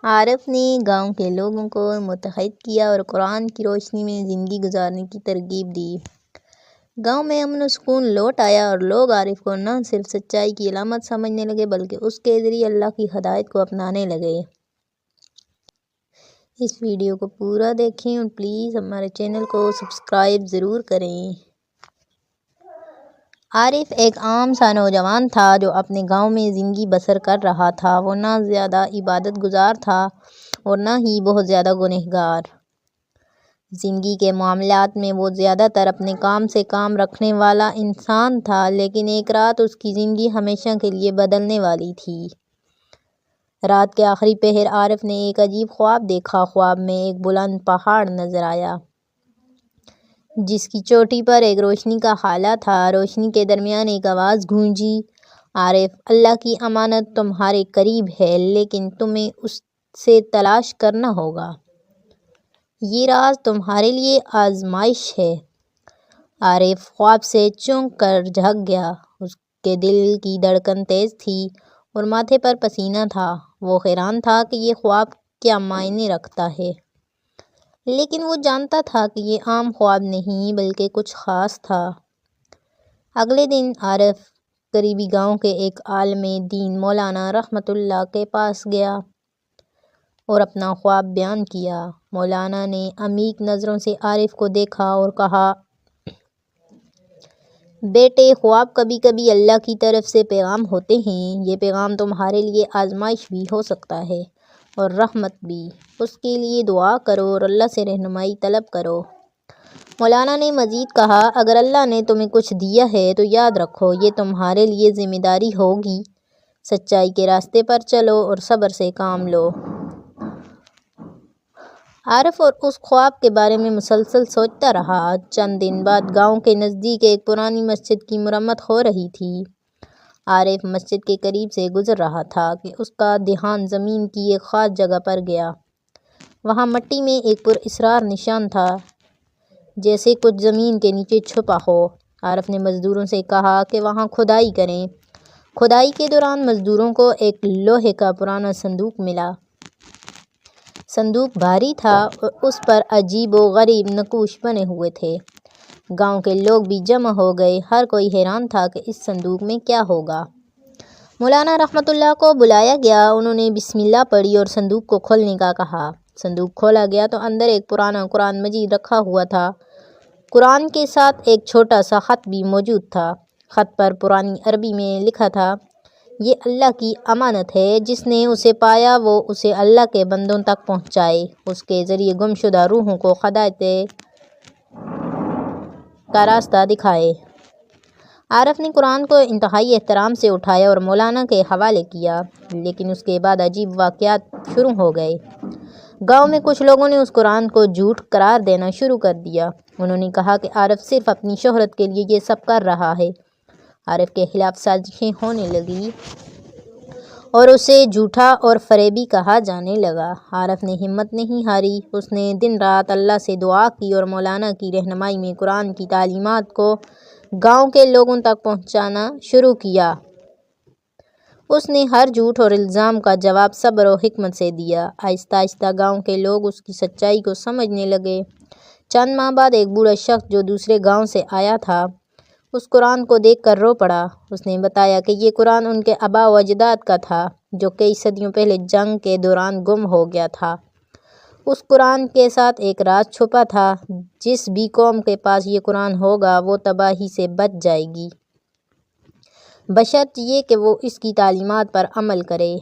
عارف نے گاؤں کے لوگوں کو متحد کیا اور قرآن کی روشنی میں زندگی گزارنے کی ترغیب دی۔ گاؤں میں امن و سکون لوٹ آیا اور لوگ عارف کو نہ صرف سچائی کی علامت سمجھنے لگے بلکہ اس کے ذریعے اللہ کی ہدایت کو اپنانے لگے۔ اس ویڈیو کو پورا دیکھیں اور پلیز ہمارے چینل کو سبسکرائب ضرور کریں۔ عارف ایک عام سا نوجوان تھا جو اپنے گاؤں میں زندگی بسر کر رہا تھا۔ وہ نہ زیادہ عبادت گزار تھا اور نہ ہی بہت زیادہ گنہگار۔ زندگی کے معاملات میں وہ زیادہ تر اپنے کام سے کام رکھنے والا انسان تھا، لیکن ایک رات اس کی زندگی ہمیشہ کے لیے بدلنے والی تھی۔ رات کے آخری پہر عارف نے ایک عجیب خواب دیکھا۔ خواب میں ایک بلند پہاڑ نظر آیا جس کی چوٹی پر ایک روشنی کا خالہ تھا۔ روشنی کے درمیان ایک آواز گونجی، عارف، اللہ کی امانت تمہارے قریب ہے لیکن تمہیں اسے تلاش کرنا ہوگا۔ یہ راز تمہارے لیے آزمائش ہے۔ عارف خواب سے چونک کر جھک گیا۔ اس کے دل کی دھڑکن تیز تھی اور ماتھے پر پسینہ تھا۔ وہ حیران تھا کہ یہ خواب کیا معنی رکھتا ہے، لیکن وہ جانتا تھا کہ یہ عام خواب نہیں بلکہ کچھ خاص تھا۔ اگلے دن عارف قریبی گاؤں کے ایک عالم دین مولانا رحمت اللہ کے پاس گیا اور اپنا خواب بیان کیا۔ مولانا نے عمیق نظروں سے عارف کو دیکھا اور کہا، بیٹے، خواب کبھی کبھی اللہ کی طرف سے پیغام ہوتے ہیں۔ یہ پیغام تمہارے لیے آزمائش بھی ہو سکتا ہے اور رحمت بھی۔ اس کے لیے دعا کرو اور اللہ سے رہنمائی طلب کرو۔ مولانا نے مزید کہا، اگر اللہ نے تمہیں کچھ دیا ہے تو یاد رکھو یہ تمہارے لیے ذمہ داری ہوگی۔ سچائی کے راستے پر چلو اور صبر سے کام لو۔ عارف اور اس خواب کے بارے میں مسلسل سوچتا رہا۔ چند دن بعد گاؤں کے نزدیک ایک پرانی مسجد کی مرمت ہو رہی تھی۔ عارف مسجد کے قریب سے گزر رہا تھا کہ اس کا دھیان زمین کی ایک خاص جگہ پر گیا۔ وہاں مٹی میں ایک پراسرار نشان تھا، جیسے کچھ زمین کے نیچے چھپا ہو۔ عارف نے مزدوروں سے کہا کہ وہاں کھدائی کریں۔ کھدائی کے دوران مزدوروں کو ایک لوہے کا پرانا صندوق ملا۔ صندوق بھاری تھا اور اس پر عجیب و غریب نقوش بنے ہوئے تھے۔ گاؤں کے لوگ بھی جمع ہو گئے۔ ہر کوئی حیران تھا کہ اس صندوق میں کیا ہوگا۔ مولانا رحمت اللہ کو بلایا گیا۔ انہوں نے بسم اللہ پڑھی اور صندوق کو کھولنے کا کہا۔ صندوق کھولا گیا تو اندر ایک پرانا قرآن مجید رکھا ہوا تھا۔ قرآن کے ساتھ ایک چھوٹا سا خط بھی موجود تھا۔ خط پر پرانی عربی میں لکھا تھا، یہ اللہ کی امانت ہے، جس نے اسے پایا وہ اسے اللہ کے بندوں تک پہنچائے، اس کے ذریعے گمشدہ روحوں کو ہدایت کا راستہ دکھائے۔ عارف نے قرآن کو انتہائی احترام سے اٹھایا اور مولانا کے حوالے کیا، لیکن اس کے بعد عجیب واقعات شروع ہو گئے۔ گاؤں میں کچھ لوگوں نے اس قرآن کو جھوٹ قرار دینا شروع کر دیا۔ انہوں نے کہا کہ عارف صرف اپنی شہرت کے لیے یہ سب کر رہا ہے۔ عارف کے خلاف سازشیں ہونے لگیں اور اسے جھوٹا اور فریبی کہا جانے لگا۔ عارف نے ہمت نہیں ہاری۔ اس نے دن رات اللہ سے دعا کی اور مولانا کی رہنمائی میں قرآن کی تعلیمات کو گاؤں کے لوگوں تک پہنچانا شروع کیا۔ اس نے ہر جھوٹ اور الزام کا جواب صبر و حکمت سے دیا۔ آہستہ آہستہ گاؤں کے لوگ اس کی سچائی کو سمجھنے لگے۔ چند ماہ بعد ایک بوڑھا شخص جو دوسرے گاؤں سے آیا تھا، اس قرآن کو دیکھ کر رو پڑا۔ اس نے بتایا کہ یہ قرآن ان کے آباء و اجداد کا تھا، جو کئی صدیوں پہلے جنگ کے دوران گم ہو گیا تھا۔ اس قرآن کے ساتھ ایک راز چھپا تھا، جس بھی قوم کے پاس یہ قرآن ہوگا وہ تباہی سے بچ جائے گی، بشرط یہ کہ وہ اس کی تعلیمات پر عمل کرے۔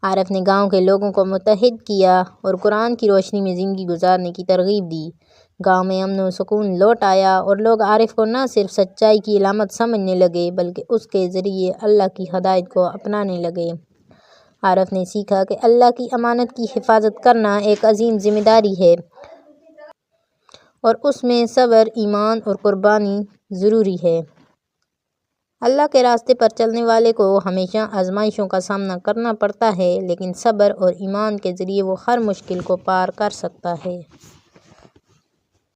عارف نے گاؤں کے لوگوں کو متحد کیا اور قرآن کی روشنی میں زندگی گزارنے کی ترغیب دی۔ گاؤں میں امن و سکون لوٹ آیا اور لوگ عارف کو نہ صرف سچائی کی علامت سمجھنے لگے بلکہ اس کے ذریعے اللہ کی ہدایت کو اپنانے لگے۔ عارف نے سیکھا کہ اللہ کی امانت کی حفاظت کرنا ایک عظیم ذمہ داری ہے اور اس میں صبر، ایمان اور قربانی ضروری ہے۔ اللہ کے راستے پر چلنے والے کو ہمیشہ آزمائشوں کا سامنا کرنا پڑتا ہے، لیکن صبر اور ایمان کے ذریعے وہ ہر مشکل کو پار کر سکتا ہے۔